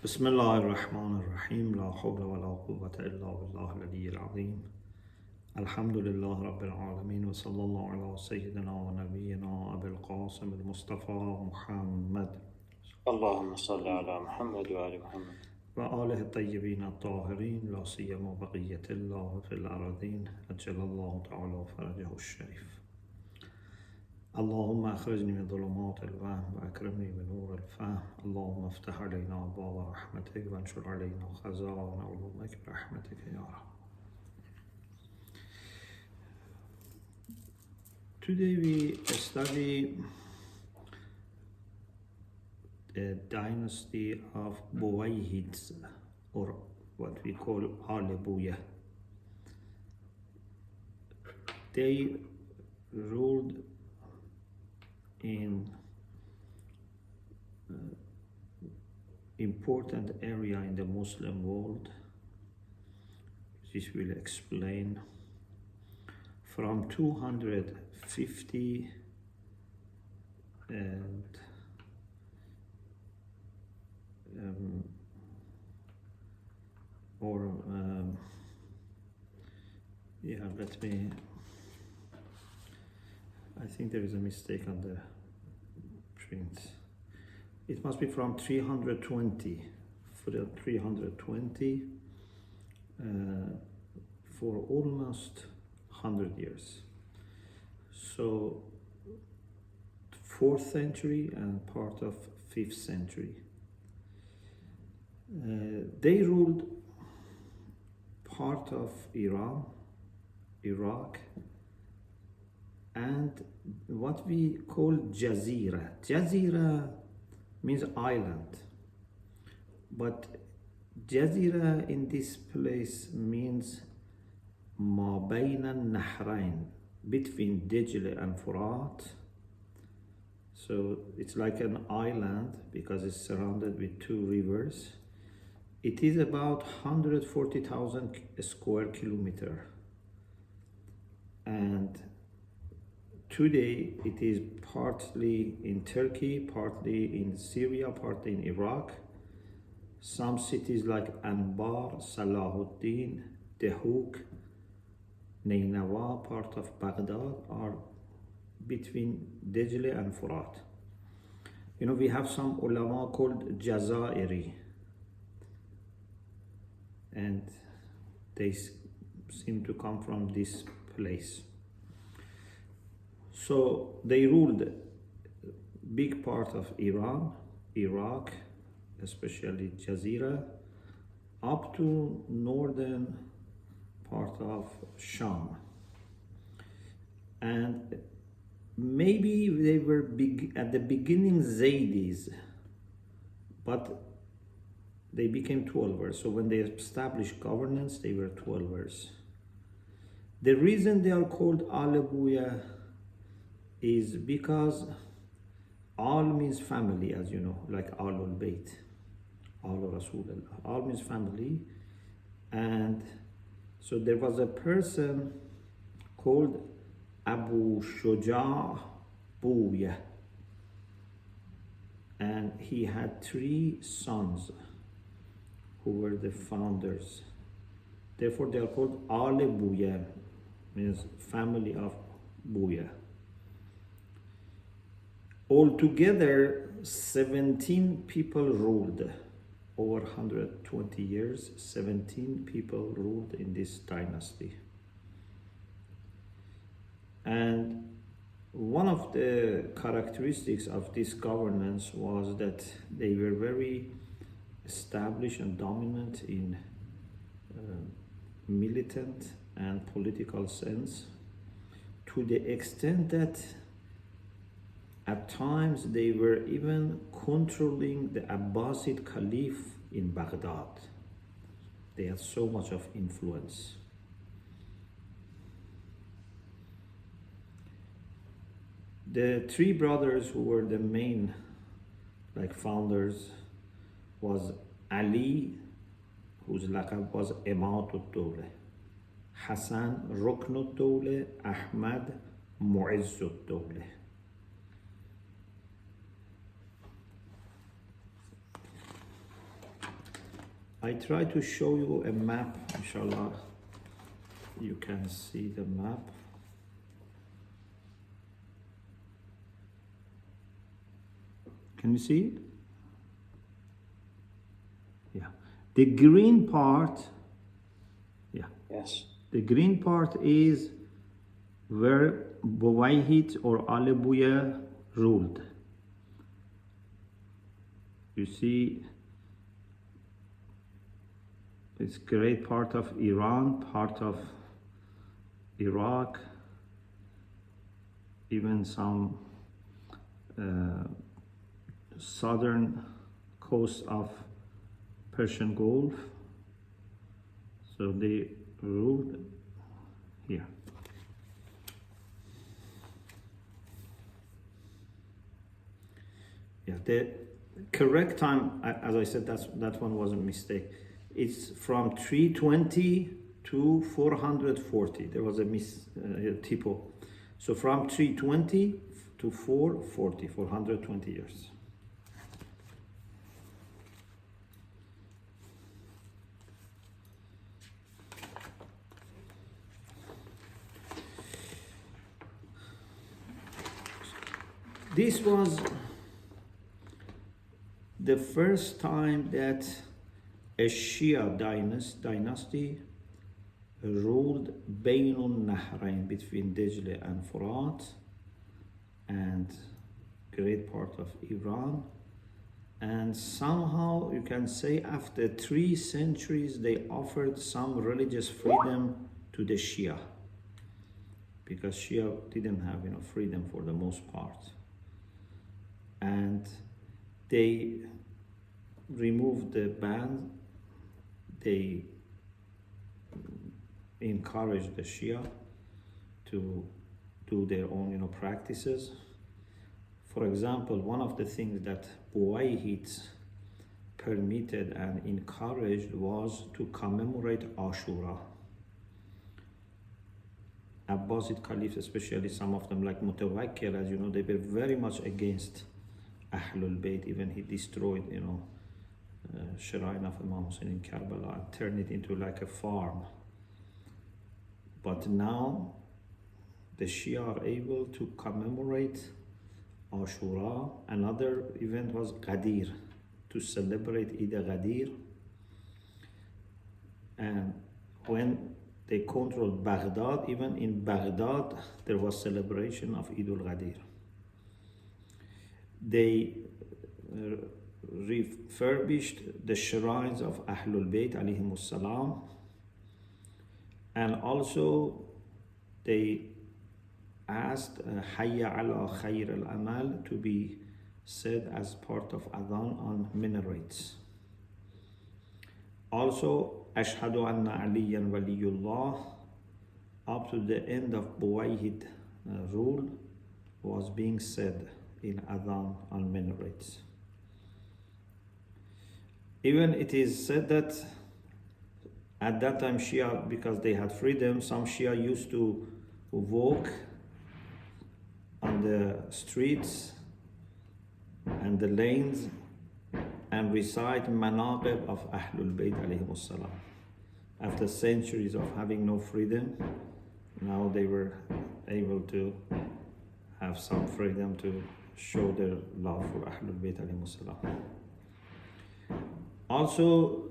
بسم الله الرحمن الرحيم لا حول ولا قوة إلا بالله العلي العظيم الحمد لله رب العالمين وصلى الله على سيدنا ونبينا أبي القاسم المصطفى محمد اللهم صل على محمد وآل محمد وآله الطيبين الطاهرين لا سيما بقية الله في الأرضين أجل الله تعالى فرجه الشريف اللهم أخرجني من ظلمات الوهم وأكرمني بنور الفهم اللهم افتح علينا أبواب رحمتك وانشر علينا خزائن علومك برحمتك يا رب. Today we study the dynasty of Buwayhids, or what we call Buwayhid. They ruled in important area in the Muslim world. This will explain from 250 and let me, I think there is a mistake on the print. It must be from 320, for the 320 for almost 100 years. So 4th century and part of 5th century. They ruled part of Iran, Iraq, and what we call Jazira. Jazira means island, but Jazira in this place means Ma Bayna Nahrain, between Dijla and Furat. So it's like an island because it's surrounded with 2 rivers. It is about 140,000 square kilometers, and today it is partly in Turkey, partly in Syria, partly in Iraq. Some cities like Anbar, Salahuddin, Dehuk, Nainawa, part of Baghdad, are between Dijla and Furat. You know, we have some ulama called Jazairi, and they seem to come from this place. So they ruled big part of Iran, Iraq, especially Jazira, up to northern part of Sham. And maybe they were at the beginning Zaydis, but they became Twelvers. So when they established governance, they were Twelvers. The reason they are called Buwayhid is because Al means family, as you know, like Alul Bayt, Al Rasulullah. Al means family, and so there was a person called Abu Shuja' Buwayhid, and he had 3 sons who were the founders. Therefore, they are called Al Buwayhid, means family of Buwayhid. Altogether, 17 people ruled. Over 120 years, 17 people ruled in this dynasty. And one of the characteristics of this governance was that they were very established and dominant in militant and political sense, to the extent that at times they were even controlling the Abbasid Caliph in Baghdad. They had so much of influence. The 3 brothers who were the main founders was Ali, whose laqab was Imatud Dawla, Hassan Ruknud Dawla, Ahmad Mu'izzud Dawla. I try to show you a map, inshallah. You can see the map. Can you see it? Yeah. The green part, yeah. Yes. The green part is where Buwayhid or Buya ruled. You see, it's great part of Iran, part of Iraq, even some southern coast of Persian Gulf. So they ruled here. Yeah, the correct time, as I said, that one was a mistake. It's from 320 to 440. There was a typo. So from 320 to 440, 420 years. This was the first time that a Shia dynasty ruled Bainun Nahrain, between Dejle and Furat, and great part of Iran. And somehow you can say after 3 centuries they offered some religious freedom to the Shia, because Shia didn't have freedom for the most part. And they removed the ban. They encouraged the Shia to do their own practices. For example, one of the things that Buwayhid permitted and encouraged was to commemorate Ashura. Abbasid caliphs, especially some of them like Mutawakkil, as you know, they were very much against Ahlul Bayt. Even he destroyed, shrine of Imam Hussein in Karbala and turned it into like a farm. But now the Shia are able to commemorate Ashura. Another event was Ghadir, to celebrate Eid Ghadir. And when they controlled Baghdad, even in Baghdad there was celebration of Eid al-Ghadir. They refurbished the shrines of Ahlul Bayt alayhimus salam, and also they asked Hayya ala Khair al-Amal to be said as part of Adhan on minarets. Also, Ashhadu anna Aliyan waliyullah, up to the end of Buwayhid rule, was being said in Adhan on minarets. Even it is said that at that time Shia, because they had freedom, some Shia used to walk on the streets and the lanes and recite manaqib of Ahlul Bayt alayhimus salam. After centuries of having no freedom, now they were able to have some freedom to show their love for Ahlul Bayt alayhimus salam. Also,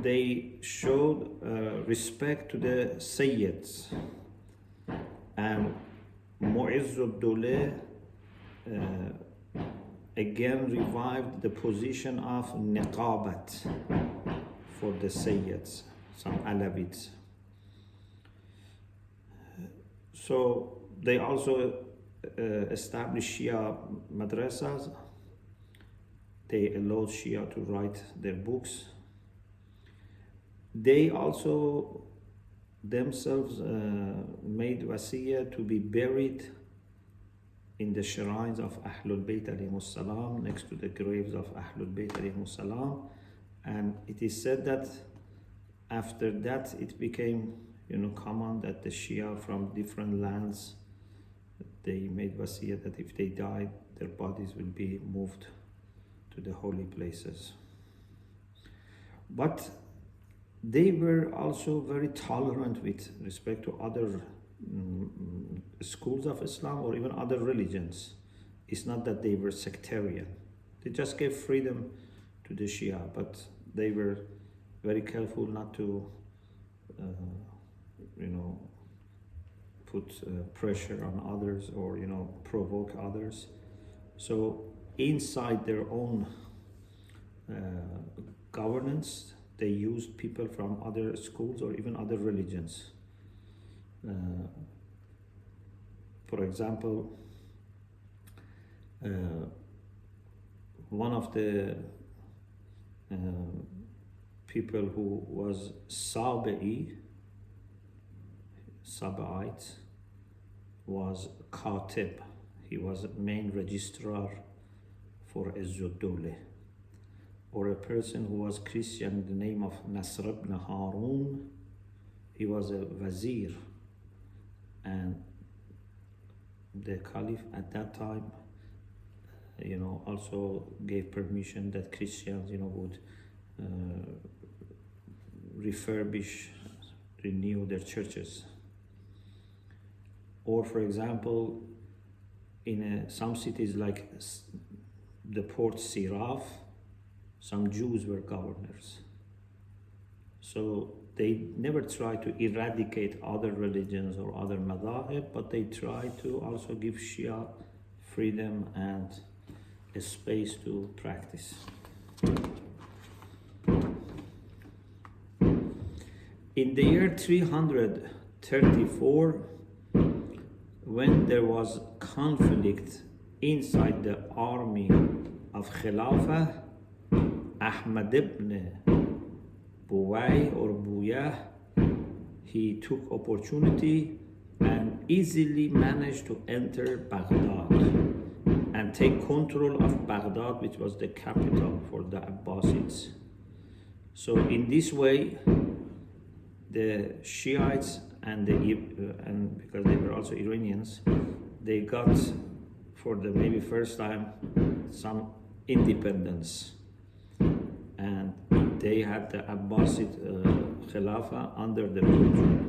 they showed respect to the Sayyids, and Mu'izzud Dawleh again revived the position of Niqabat for the Sayyids, some Alawites. So they also established Shia madrasas. They allowed Shia to write their books. They also themselves made wasiyah to be buried in the shrines of Ahlul Bayt alayhimus salam, next to the graves of Ahlul Bayt alayhimus salam. And it is said that after that it became common that the Shia from different lands, they made wasiyah that if they died, their bodies will be moved to the holy places. But they were also very tolerant with respect to other schools of Islam or even other religions. It's not that they were sectarian. They just gave freedom to the Shia, but they were very careful not to, put pressure on others or, provoke others. So inside their own governance, they used people from other schools or even other religions. For example, one of the people who was Sabi'i, Sabi'ite, was Khatib. He was main registrar for Izzud-Dawla. Or a person who was Christian, the name of Nasr ibn Harun, he was a wazir, and the caliph at that time, also gave permission that Christians, would refurbish, renew their churches. Or, for example, in some cities like the port Siraf, some Jews were governors. So they never tried to eradicate other religions or other madhahib, but they tried to also give Shia freedom and a space to practice. In the year 334, when there was conflict inside the army of Khilafah, Ahmad ibn Buwayhid or Buwayhid, he took opportunity and easily managed to enter Baghdad and take control of Baghdad, which was the capital for the Abbasids. So in this way, the Shiites and because they were also Iranians, they got, for the maybe first time, some independence. And they had the Abbasid Khilafah under the control.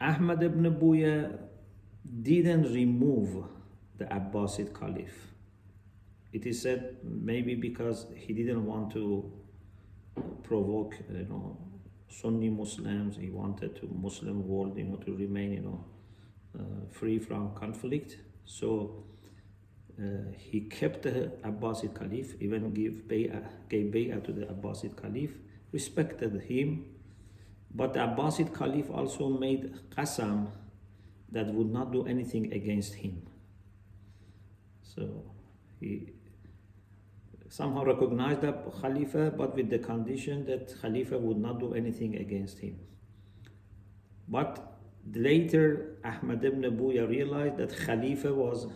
Ahmad ibn Buwayhid didn't remove the Abbasid Caliph. It is said maybe because he didn't want to provoke, Sunni Muslims. He wanted to Muslim world, to remain, free from conflict. So he kept the Abbasid Caliph, even gave bay'ah to the Abbasid Caliph, respected him. But the Abbasid Caliph also made qasam that would not do anything against him. So he somehow recognized the Khalifa, but with the condition that Khalifa would not do anything against him. But later, Ahmad ibn Buwayhid realized that Khalifa was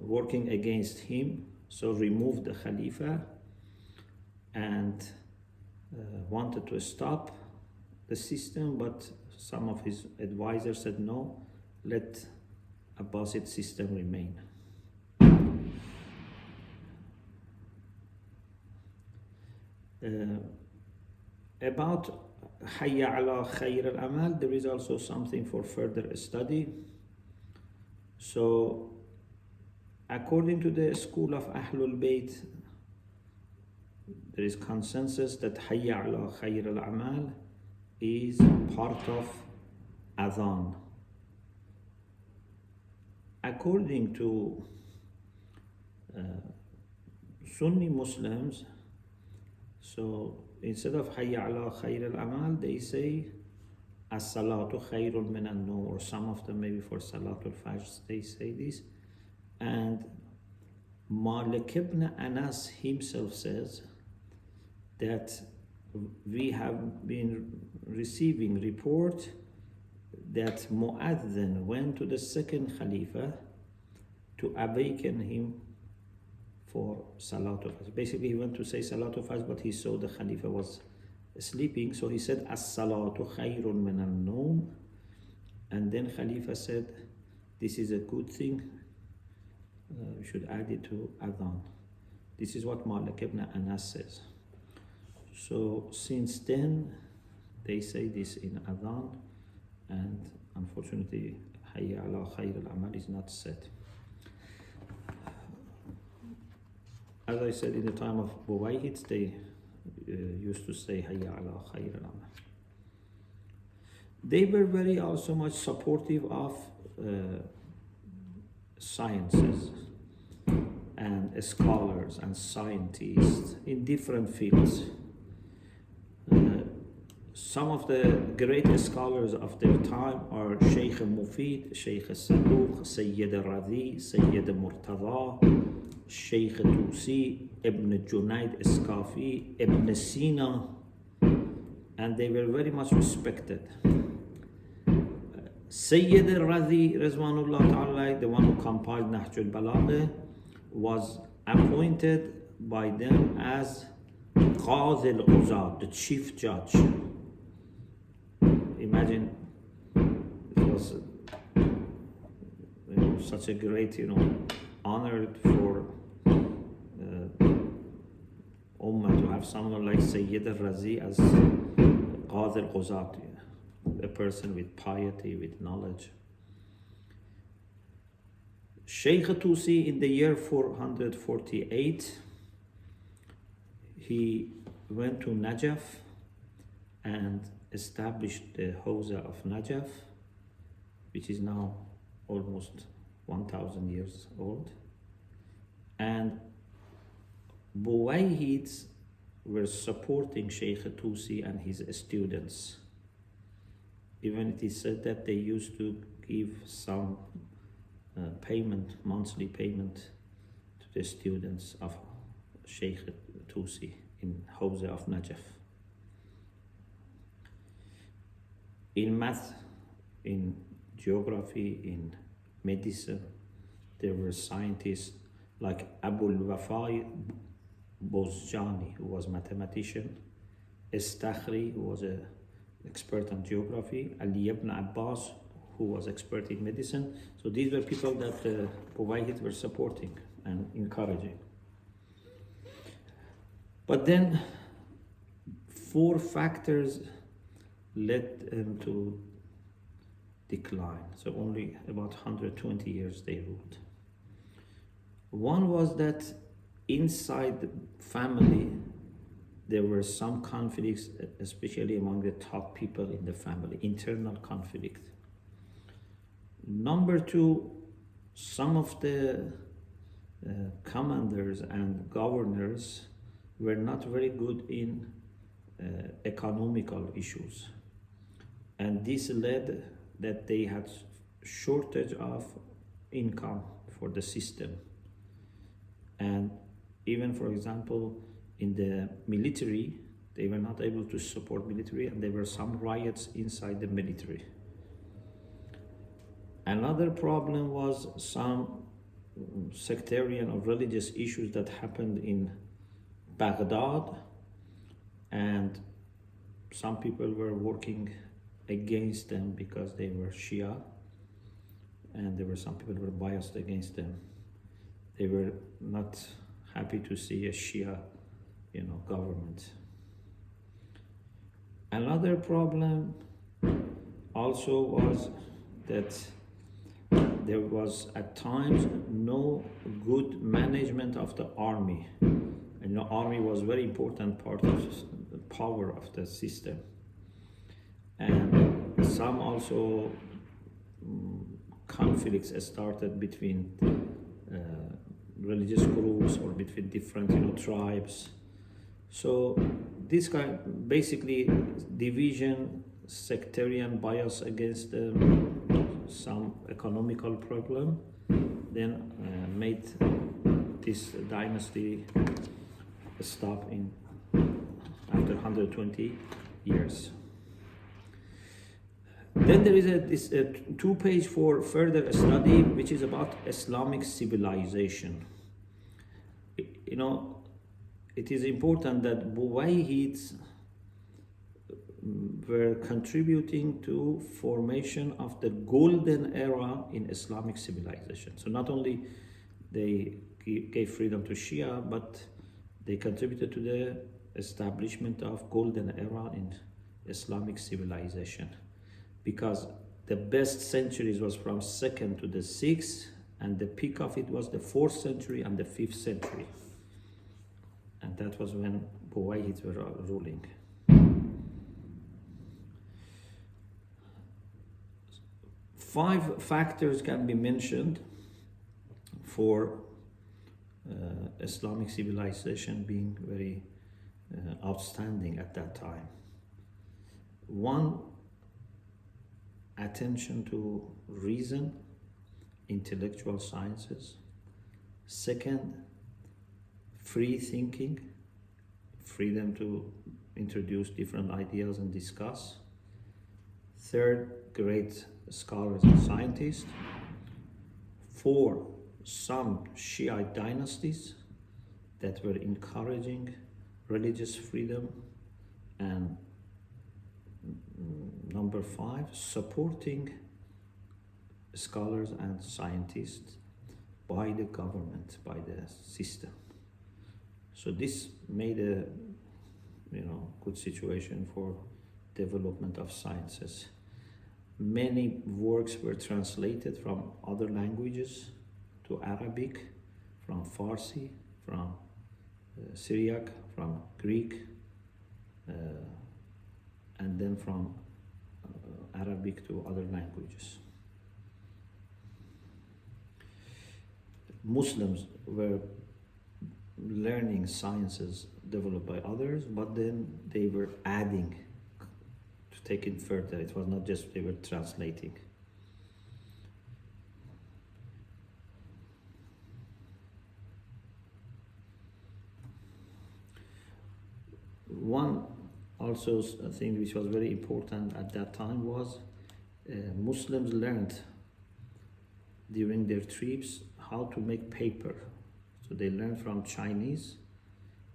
working against him, so removed the Khalifa and wanted to stop the system, but some of his advisors said no, let Abbasid system remain. About Hayya ala Khair al-Amal, there is also something for further study. So, according to the school of Ahlul Bayt, there is consensus that Hayya ala Khair al-Amal is part of Adhan. According to Sunni Muslims, so instead of Hayya ala Khair al-Amal, they say As-salatu khairun min an-nawm, or some of them maybe for Salatul Fajr they say this. And Malik ibn Anas himself says that we have been receiving report that Mu'adhin went to the second Khalifa to awaken him for Salatul Fajr. Basically, he went to say Salatul Fajr, but he saw the Khalifa was sleeping, so he said, As-salatu khairun min an-nawm. And then Khalifa said, this is a good thing, we should add it to Adhan. This is what Malik ibn Anas says. So since then, they say this in Adhan, and unfortunately, Hayya ala khayr al-amal is not said. As I said, in the time of Buwayhid, they used to say Hayya ala khayr al-amal. They were very also much supportive of sciences and scholars and scientists in different fields. Some of the great scholars of their time are Sheikh Mufid, Sheikh Saduq, Sayyid Radhi, Sayyid Murtada, Sheikh Tusi, Ibn Junayd Iskafi, Ibn Sina, and they were very much respected. Sayyid Radhi, Rizwanullah Ta'ala, the one who compiled Nahjul Balagha, was appointed by them as Qadi al-Quzat, the chief judge. Imagine, it was such a great, honor for Ummah to have someone like Sayyid al-Razi as Qadi al-Quzat, a person with piety, with knowledge. Sheikh Tusi, in the year 448, he went to Najaf and established the Hawza of Najaf, which is now almost 1,000 years old. And Buwayhids were supporting Sheikh Tusi and his students. Even it is said that they used to give some monthly payment to the students of Sheikh Tusi in Hawza of Najaf. In math, in geography, in medicine, there were scientists like Abul Wafai Bozjani, who was a mathematician, Estakhri, who was an expert on geography, Ali ibn Abbas, who was expert in medicine. So these were people that the Buwayhid were supporting and encouraging. But then 4 factors led them to decline. So only about 120 years they ruled. One was that inside the family, there were some conflicts, especially among the top people in the family, internal conflict. Number 2, some of the commanders and governors were not very good in economical issues. And this led that they had shortage of income for the system. And even, for example, in the military, they were not able to support military, and there were some riots inside the military. Another problem was some sectarian or religious issues that happened in Baghdad, and some people were working against them because they were Shia, and there were some people who were biased against them. They were not happy to see a Shia, government. Another problem also was that there was at times no good management of the army. And the army was a very important part of the power of the system. And some also conflicts started between religious groups or between different tribes. So this kind, basically division, sectarian bias against some economical problem, then made this dynasty stop after 120 years. Then there is this 2-page for further study, which is about Islamic civilization. It is important that Buwayhids were contributing to formation of the golden era in Islamic civilization. So not only they gave freedom to Shia, but they contributed to the establishment of golden era in Islamic civilization, because the best centuries was from 2nd to the 6th, and the peak of it was the 4th century and the 5th century, and that was when Buwayhid were ruling. Five factors can be mentioned for Islamic civilization being very outstanding at that time. One, attention to reason, intellectual sciences. Second, free thinking, freedom to introduce different ideas and discuss. Third, great scholars and scientists. Four, some Shi'i dynasties that were encouraging religious freedom. And number five, supporting scholars and scientists by the government, by the system. So this made a good situation for development of sciences. Many works were translated from other languages to Arabic, from Farsi, from Syriac, from Greek, and then from Arabic to other languages. Muslims were learning sciences developed by others, but then they were adding to take it further. It was not just they were translating. One also thing which was very important at that time was Muslims learned during their trips how to make paper. So they learned from Chinese.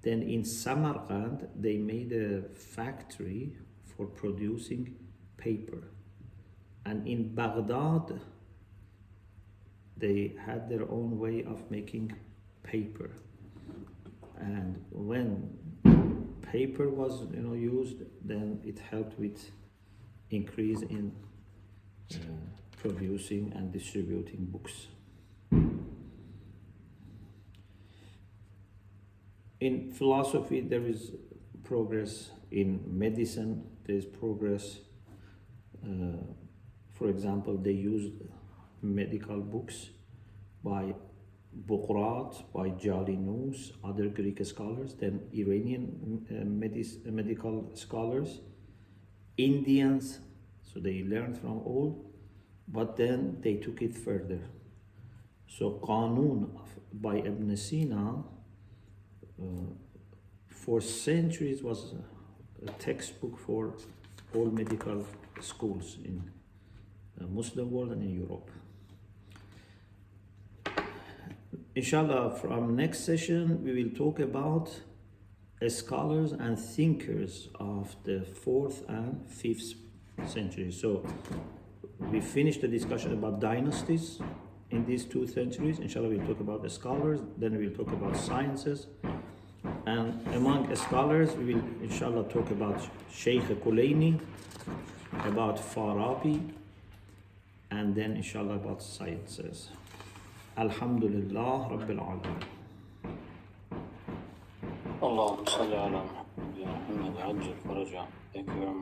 Then in Samarkand, they made a factory for producing paper. And in Baghdad, they had their own way of making paper. And when paper was used, then it helped with increase in producing and distributing books. In philosophy, there is progress. In medicine, there is progress. For example, they used medical books by Buqrat, by Jalinus, other Greek scholars, then Iranian medical scholars, Indians, so they learned from all, but then they took it further. So Qanun by Ibn Sina, for centuries was a textbook for all medical schools in the Muslim world and in Europe. Inshallah, from next session, we will talk about scholars and thinkers of the 4th and 5th century. So we finished the discussion about dynasties in these 2 centuries. Inshallah, we'll talk about the scholars, then we'll talk about sciences. And among scholars, we will inshallah talk about Sheikh Kulaini, about Farabi, and then inshallah about sciences. Alhamdulillah Rabbil Alamin. اللهم صل على محمد يا محمد عجل فرجا. Thank you very much.